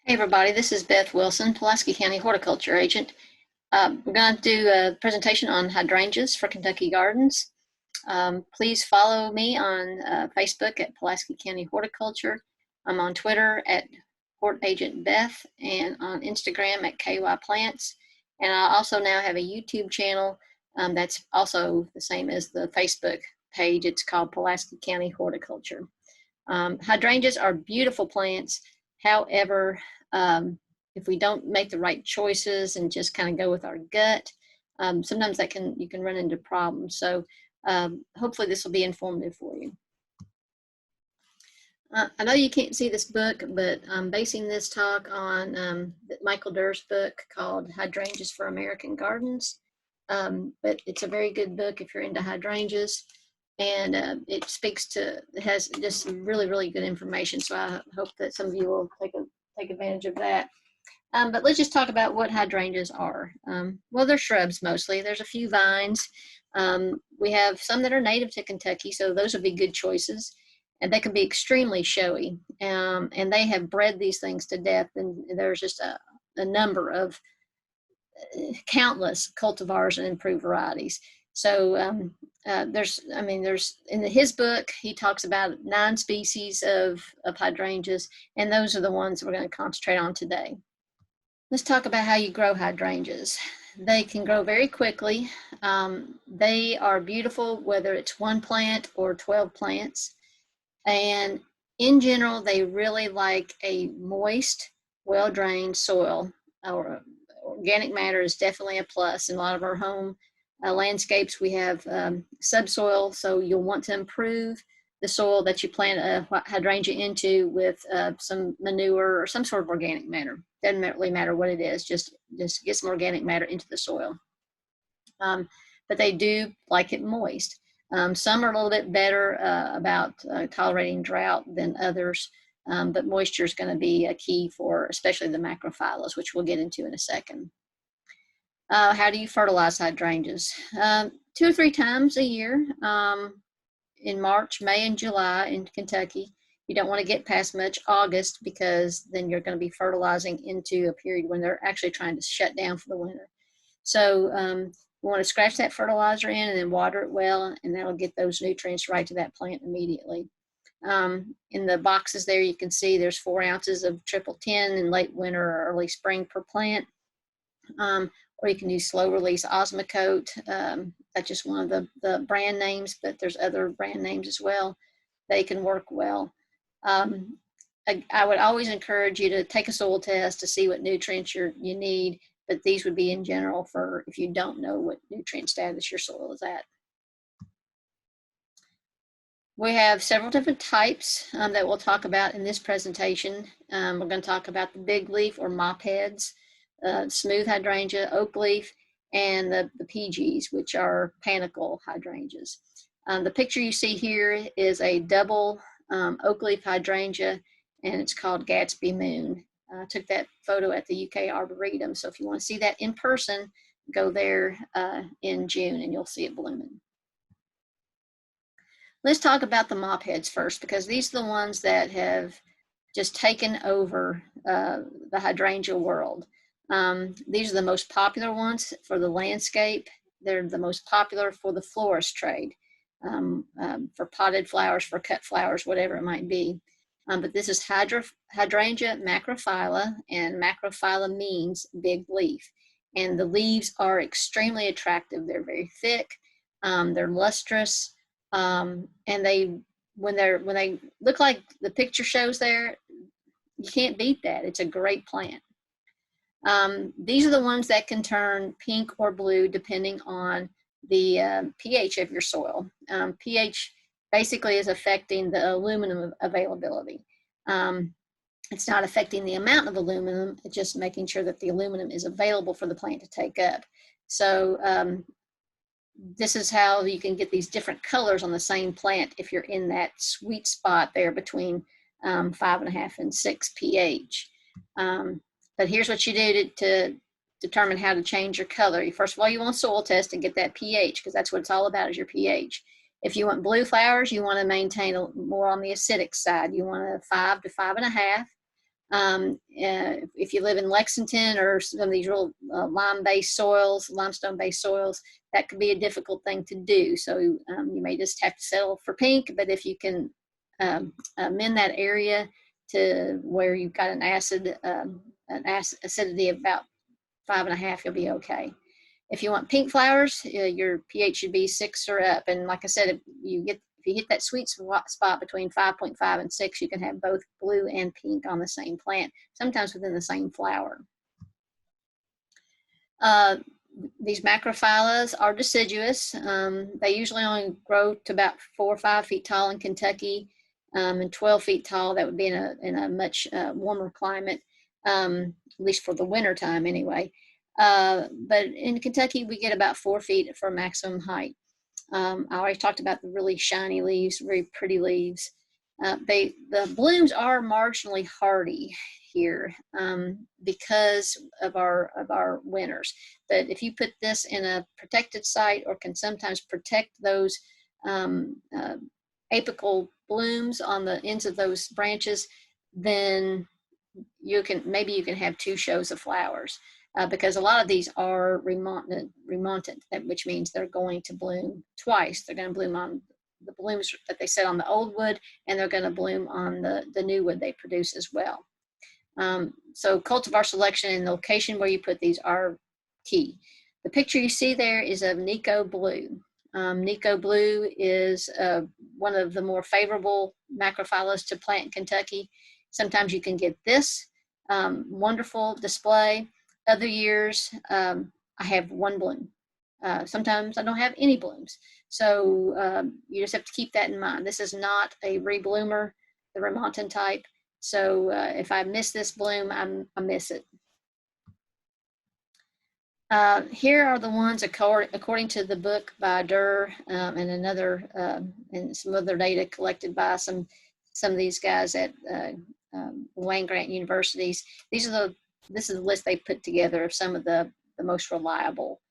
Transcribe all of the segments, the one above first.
Hey everybody, this is Beth Wilson, Pulaski County Horticulture Agent. We're going to do a presentation on hydrangeas for Kentucky gardens. Please follow me on Facebook at Pulaski County Horticulture. I'm on Twitter at Hort Agent Beth and on Instagram at KY Plants. And I also now have a YouTube channel that's also the same as the Facebook page. It's called Pulaski County Horticulture. Hydrangeas are beautiful plants. However, if we don't make the right choices and just kind of go with our gut, sometimes you can run into problems. So hopefully this will be informative for you. I know you can't see this book, but I'm basing this talk on Michael Durr's book called Hydrangeas for American Gardens. But it's a very good book if you're into hydrangeas. And it has just some really, really good information. So I hope that some of you will take advantage of that. But let's just talk about what hydrangeas are. Well, they're shrubs mostly. There's a few vines. We have some that are native to Kentucky, so those would be good choices. And they can be extremely showy. And they have bred these things to death. And there's just a number of countless cultivars and improved varieties. So there's in his book, he talks about 9 species of hydrangeas, and those are the ones we're going to concentrate on today. Let's talk about how you grow hydrangeas. They can grow very quickly. They are beautiful whether it's 1 plant or 12 plants. And in general, they really like a moist, well-drained soil. Organic matter is definitely a plus. In a lot of our home landscapes, we have subsoil, so you'll want to improve the soil that you plant a hydrangea into with some manure or some sort of organic matter. Doesn't really matter what it is, just get some organic matter into the soil. But they do like it moist. Some are a little bit better about tolerating drought than others, but moisture is going to be a key for especially the macrophyllas, which we'll get into in a second. How do you fertilize hydrangeas? 2 or 3 times a year, in March, May, and July in Kentucky. You don't want to get past much August because then you're going to be fertilizing into a period when they're actually trying to shut down for the winter. So you want to scratch that fertilizer in and then water it well, and that'll get those nutrients right to that plant immediately. In the boxes there, you can see there's 4 ounces of triple 10 in late winter or early spring per plant. Or you can use slow release Osmocote. That's just one of the brand names, but there's other brand names as well. They can work well. I would always encourage you to take a soil test to see what nutrients you need, but these would be in general for if you don't know what nutrient status your soil is at. We have several different types that we'll talk about in this presentation. We're going to talk about the big leaf or mop heads, smooth hydrangea, oakleaf, and the Peegees, which are panicle hydrangeas. The picture you see here is a double oakleaf hydrangea, and it's called Gatsby Moon. I took that photo at the UK Arboretum, so if you want to see that in person, go there in June and you'll see it blooming. Let's talk about the mop heads first, because these are the ones that have just taken over the hydrangea world. These are the most popular ones for the landscape. They're the most popular for the florist trade, for potted flowers, for cut flowers, whatever it might be. But this is Hydrangea macrophylla, and macrophylla means big leaf. And the leaves are extremely attractive. They're very thick, they're lustrous, and when they look like the picture shows there, you can't beat that. It's a great plant. These are the ones that can turn pink or blue depending on the pH of your soil. pH basically is affecting the aluminum availability. It's not affecting the amount of aluminum, it's just making sure that the aluminum is available for the plant to take up. So this is how you can get these different colors on the same plant if you're in that sweet spot there between 5.5 and 6 pH. But here's what you do to determine how to change your color. First of all, you want to soil test and get that pH, because that's what it's all about, is your pH. If you want blue flowers, you want to maintain more on the acidic side. You want a 5 to 5.5. If you live in Lexington or some of these real lime-based soils, limestone-based soils, that could be a difficult thing to do. So you may just have to settle for pink, but if you can amend that area to where you've got an acidity of about 5.5, you'll be okay. If you want pink flowers, your pH should be 6 or up. And like I said, if you hit that sweet spot between 5.5 and 6, you can have both blue and pink on the same plant, sometimes within the same flower. These macrophyllas are deciduous. They usually only grow to about 4 or 5 feet tall in Kentucky, and 12 feet tall. That would be in a much warmer climate, at least for the winter time anyway. But in Kentucky, we get about 4 feet for maximum height. I already talked about the really shiny leaves, very pretty leaves. The blooms are marginally hardy here because of our winters. But if you put this in a protected site, or can sometimes protect those apical blooms on the ends of those branches, then maybe you can have 2 shows of flowers. Because a lot of these are remontant, which means they're going to bloom twice. They're going to bloom on the blooms that they set on the old wood, and they're going to bloom on the new wood they produce as well. So cultivar selection and the location where you put these are key. The picture you see there is of Nico Blue. Nico Blue is one of the more favorable macrophyllas to plant in Kentucky. Sometimes you can get this wonderful display. Other years, I have 1 bloom. Sometimes I don't have any blooms. So you just have to keep that in mind. This is not a rebloomer, the remontant type. So if I miss this bloom, I miss it. Here are the ones according to the book by Durr and some other data collected by some of these guys at land-grant universities. This is the list they put together of some of the most reliable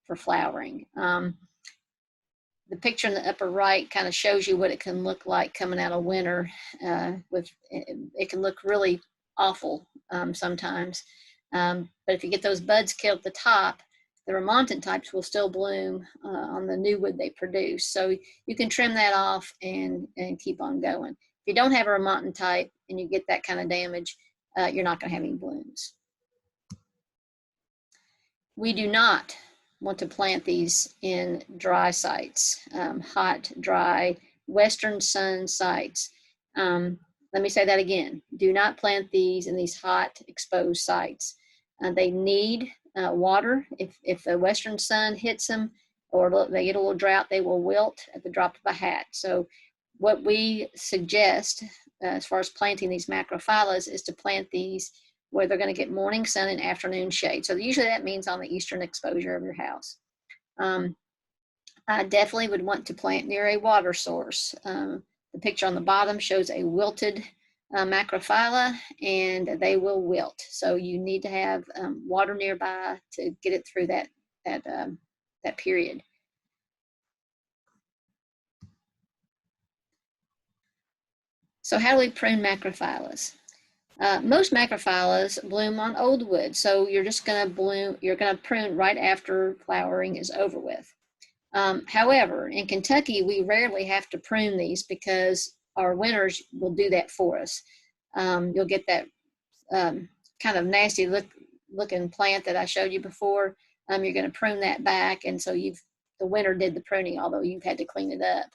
for flowering. The picture in the upper right kind of shows you what it can look like coming out of winter. It can look really awful sometimes. But if you get those buds killed at the top, the remontant types will still bloom on the new wood they produce. So you can trim that off and keep on going. If you don't have a remontant type and you get that kind of damage, you're not going to have any blooms. We do not want to plant these in dry sites, hot, dry, western sun sites. Let me say that again. Do not plant these in these hot, exposed sites. They need water. If the western sun hits them or they get a little drought, they will wilt at the drop of a hat. So what we suggest as far as planting these macrophyllas is to plant these where they're going to get morning sun and afternoon shade. So usually that means on the eastern exposure of your house. I definitely would want to plant near a water source. The picture on the bottom shows a wilted macrophylla, and they will wilt. So you need to have water nearby to get it through that period. So how do we prune macrophyllas? Most macrophyllas bloom on old wood, so you're going to prune right after flowering is over with. However, in Kentucky, we rarely have to prune these because our winters will do that for us. You'll get that kind of nasty looking plant that I showed you before. You're going to prune that back, and so the winter did the pruning, although you've had to clean it up.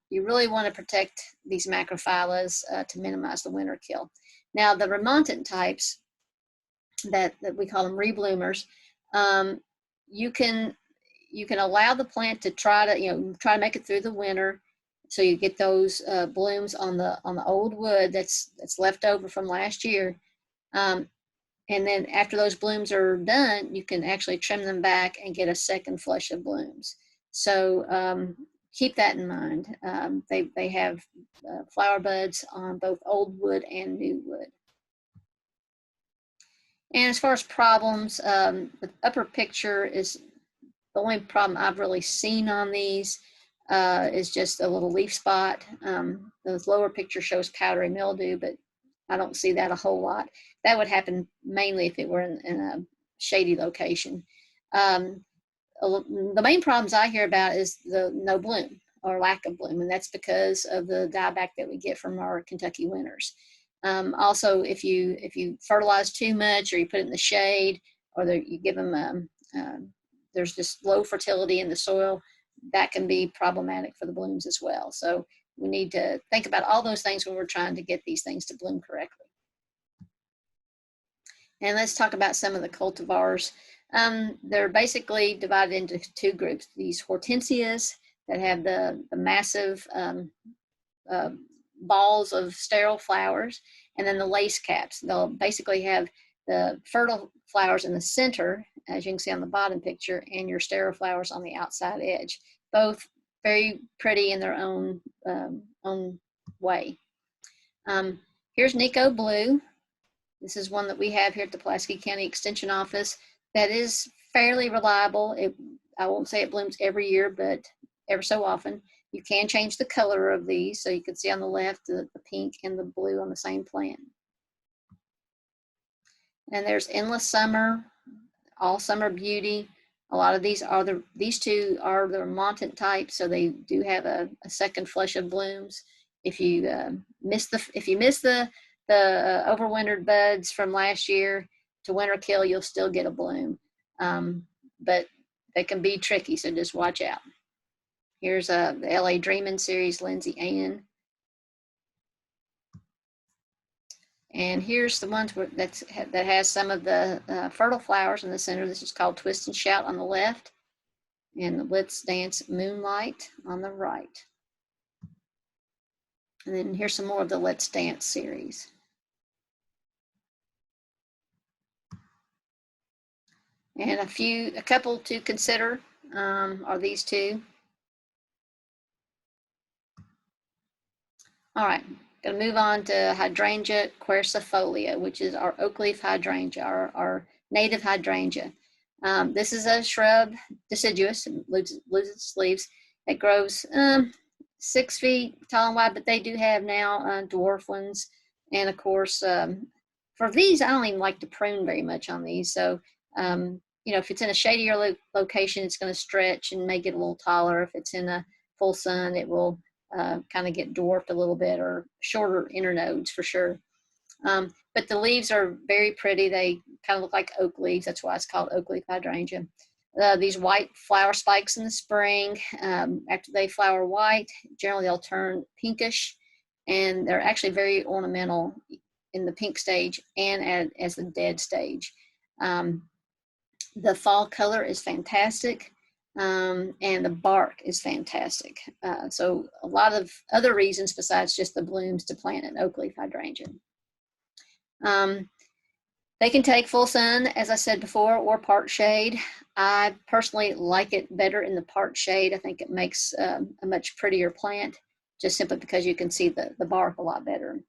You really want to protect these macrophyllas to minimize the winter kill. Now, the remontant types that we call them rebloomers, you can allow the plant to try to make it through the winter, so you get those blooms on the old wood that's left over from last year. And then after those blooms are done, you can actually trim them back and get a second flush of blooms. So keep that in mind. They have flower buds on both old wood and new wood. And as far as problems, the upper picture is the only problem I've really seen on these is just a little leaf spot. The lower picture shows powdery mildew, but I don't see that a whole lot. That would happen mainly if it were in a shady location. The main problems I hear about is the no bloom or lack of bloom, and that's because of the dieback that we get from our Kentucky winters. Also, if you fertilize too much, or you put it in the shade, or you give them there's just low fertility in the soil, that can be problematic for the blooms as well. So we need to think about all those things when we're trying to get these things to bloom correctly. And let's talk about some of the cultivars. They're basically divided into two groups. These hortensias that have the massive balls of sterile flowers, and then the lace caps. They'll basically have the fertile flowers in the center, as you can see on the bottom picture, and your sterile flowers on the outside edge. Both very pretty in their own way. Here's Nico Blue. This is one that we have here at the Pulaski County Extension Office that is fairly reliable. I won't say it blooms every year, but ever so often. You can change the color of these, so you can see on the left the pink and the blue on the same plant. And there's Endless Summer, All Summer Beauty. A lot of these two are the montant type, so they do have a second flush of blooms. If you miss the overwintered buds from last year to winter kill, you'll still get a bloom, but they can be tricky, so just watch out. Here's the LA Dreamin' series, Lindsay Ann. And here's the ones that has some of the fertile flowers in the center. This is called Twist and Shout on the left, and the Let's Dance Moonlight on the right. And then here's some more of the Let's Dance series. And a couple to consider are these two. All right, gonna move on to Hydrangea quercifolia, which is our Oakleaf Hydrangea, our native hydrangea. This is a shrub, deciduous, loses its leaves. It grows 6 feet tall and wide, but they do have now dwarf ones. And of course, for these, I don't even like to prune very much on these. So, if it's in a shadier location, it's going to stretch and make it a little taller. If it's in a full sun, it will kind of get dwarfed a little bit, or shorter internodes for sure. But the leaves are very pretty. They kind of look like oak leaves. That's why it's called Oakleaf Hydrangea. These white flower spikes in the spring, after they flower white, generally they'll turn pinkish, and they're actually very ornamental in the pink stage and as the dead stage. The fall color is fantastic, and the bark is fantastic. So a lot of other reasons besides just the blooms to plant an Oakleaf Hydrangea. They can take full sun, as I said before, or part shade. I personally like it better in the part shade. I think it makes a much prettier plant, just simply because you can see the bark a lot better.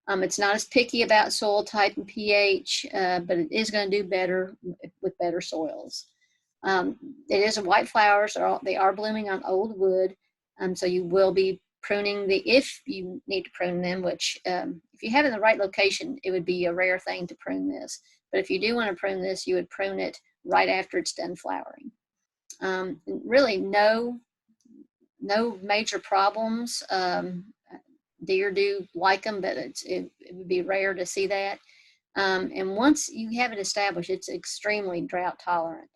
It's not as picky about soil type and pH, but it is going to do better with better soils. It is a white flowers. They are blooming on old wood, so you will be pruning if you need to prune them, which if you have it in the right location, it would be a rare thing to prune this. But if you do want to prune this, you would prune it right after it's done flowering. Really no major problems. Deer do like them, but it would be rare to see that. And once you have it established, it's extremely drought tolerant.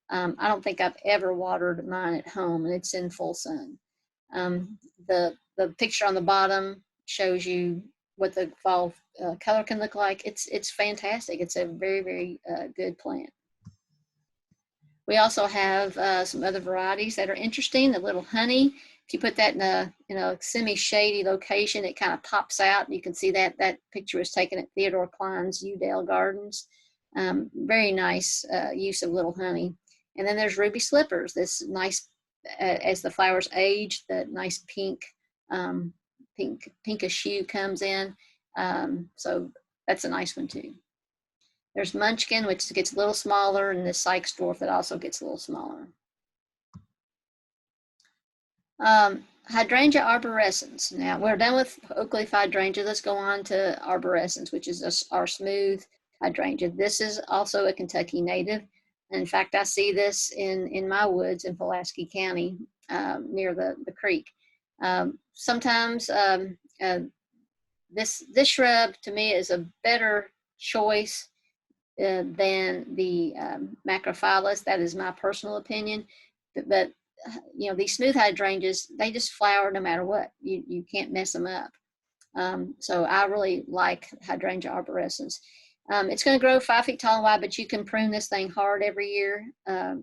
I don't think I've ever watered mine at home, and it's in full sun. The picture on the bottom shows you what the fall color can look like. It's fantastic. It's a very, very good plant. We also have some other varieties that are interesting. The little honey, if you put that in a semi-shady location, it kind of pops out. You can see that picture was taken at Theodore Klein's Udale Gardens. Very nice use of little honey. And then there's ruby slippers. This nice, as the flowers age, the nice pinkish hue comes in. So that's a nice one too. There's Munchkin, which gets a little smaller, and this Sykes dwarf that also gets a little smaller. Hydrangea arborescens. Now we're done with Oakleaf Hydrangea. Let's go on to arborescens, which is our smooth hydrangea. This is also a Kentucky native. In fact, I see this in my woods in Pulaski County near the creek. Sometimes this shrub to me is a better choice than the macrophyllas. That is my personal opinion. But you know, these smooth hydrangeas, they just flower no matter what. You can't mess them up. So I really like Hydrangea arborescens. It's going to grow 5 feet tall and wide, but you can prune this thing hard every year,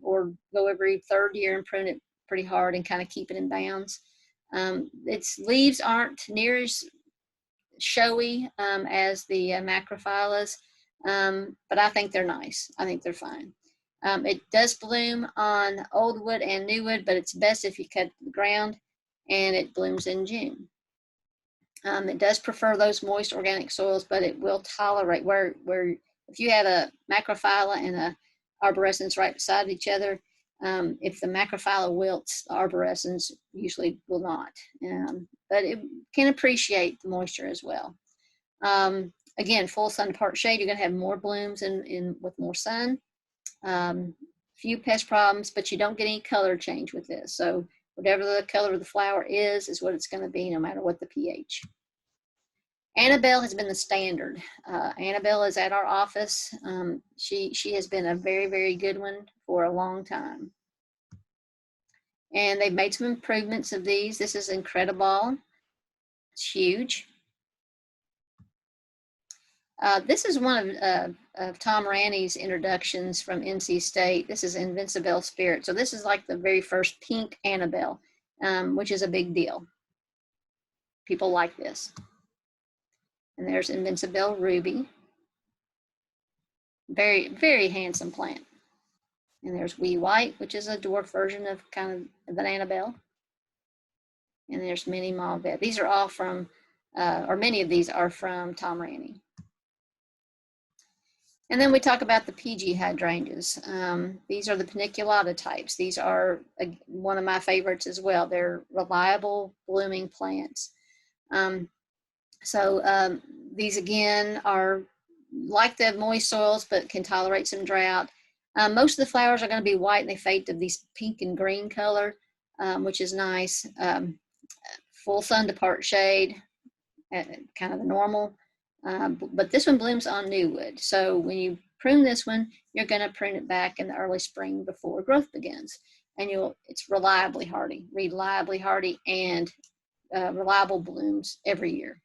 or go every third year and prune it pretty hard and kind of keep it in bounds. Its leaves aren't near as showy as the macrophyllas, but I think they're nice. I think they're fine. It does bloom on old wood and new wood, but it's best if you cut the ground, and it blooms in June. It does prefer those moist organic soils, but it will tolerate where if you have a macrophylla and a arborescens right beside each other, if the macrophylla wilts, the arborescens usually will not. But it can appreciate the moisture as well. Again, full sun to part shade, you're going to have more blooms with more sun. Few pest problems, but you don't get any color change with this. So whatever the color of the flower is what it's going to be, no matter what the pH. Annabelle has been the standard. Annabelle is at our office. She has been a very, very good one for a long time. And they've made some improvements of these. This is Incredible. It's huge. This is one of Tom Ranney's introductions from NC State. This is Invincibelle Spirit. So this is like the very first pink Annabelle, which is a big deal. People like this. And there's Invincibelle Ruby. Very, very handsome plant. And there's Wee White, which is a dwarf version of kind of an Annabelle. And there's Mini Mauve. These are all from, or many of these are from Tom Ranney. And then we talk about the Peegee Hydrangeas. These are the paniculata types. These are one of my favorites as well. They're reliable blooming plants. These again are like the moist soils, but can tolerate some drought. Most of the flowers are going to be white, and they fade to these pink and green color, which is nice. Full sun to part shade, kind of the normal. But this one blooms on new wood. So when you prune this one, you're going to prune it back in the early spring before growth begins. And it's reliably hardy, and reliable blooms every year.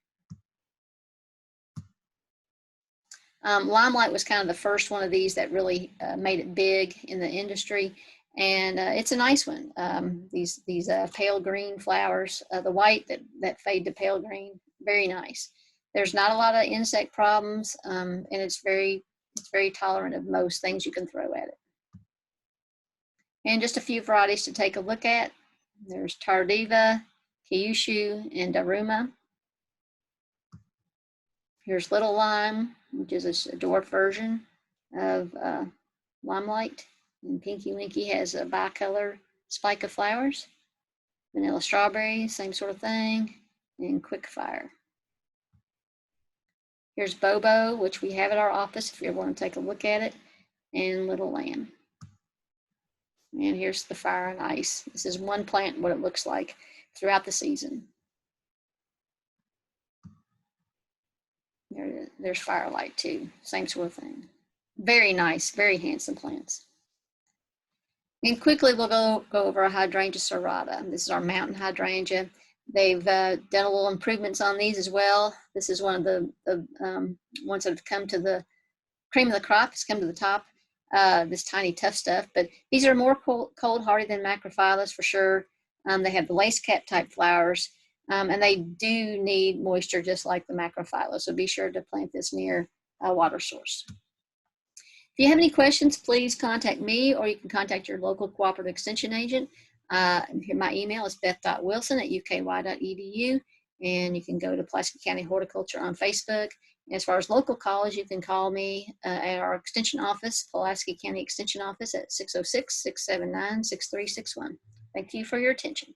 Limelight was kind of the first one of these that really made it big in the industry, and it's a nice one. These pale green flowers, the white that fade to pale green, very nice. There's not a lot of insect problems, and it's very tolerant of most things you can throw at it. And just a few varieties to take a look at. There's Tardiva, Kyushu, and Daruma. Here's Little Lime, which is a dwarf version of Limelight. And Pinky Winky has a bicolor spike of flowers. Vanilla Strawberry, same sort of thing. And Quick Fire. Here's Bobo, which we have at our office if you ever want to take a look at it. And Little Lamb. And here's the Fire and Ice. This is one plant, what it looks like throughout the season. There's Firelight too, same sort of thing. Very nice, very handsome plants. And quickly we'll go over our Hydrangea serrata. This is our mountain hydrangea. They've done a little improvements on these as well. This is one of the ones that have come to the cream of the crop. It's come to the top, this tiny tough stuff. But these are more cold hardy than macrophyllas for sure. They have the lace cap type flowers. And they do need moisture just like the macrophylla, so be sure to plant this near a water source. If you have any questions, please contact me, or you can contact your local cooperative extension agent. My email is beth.wilson@uky.edu, and you can go to Pulaski County Horticulture on Facebook. As far as local calls, you can call me at our extension office, Pulaski County Extension Office, at 606-679-6361. Thank you for your attention.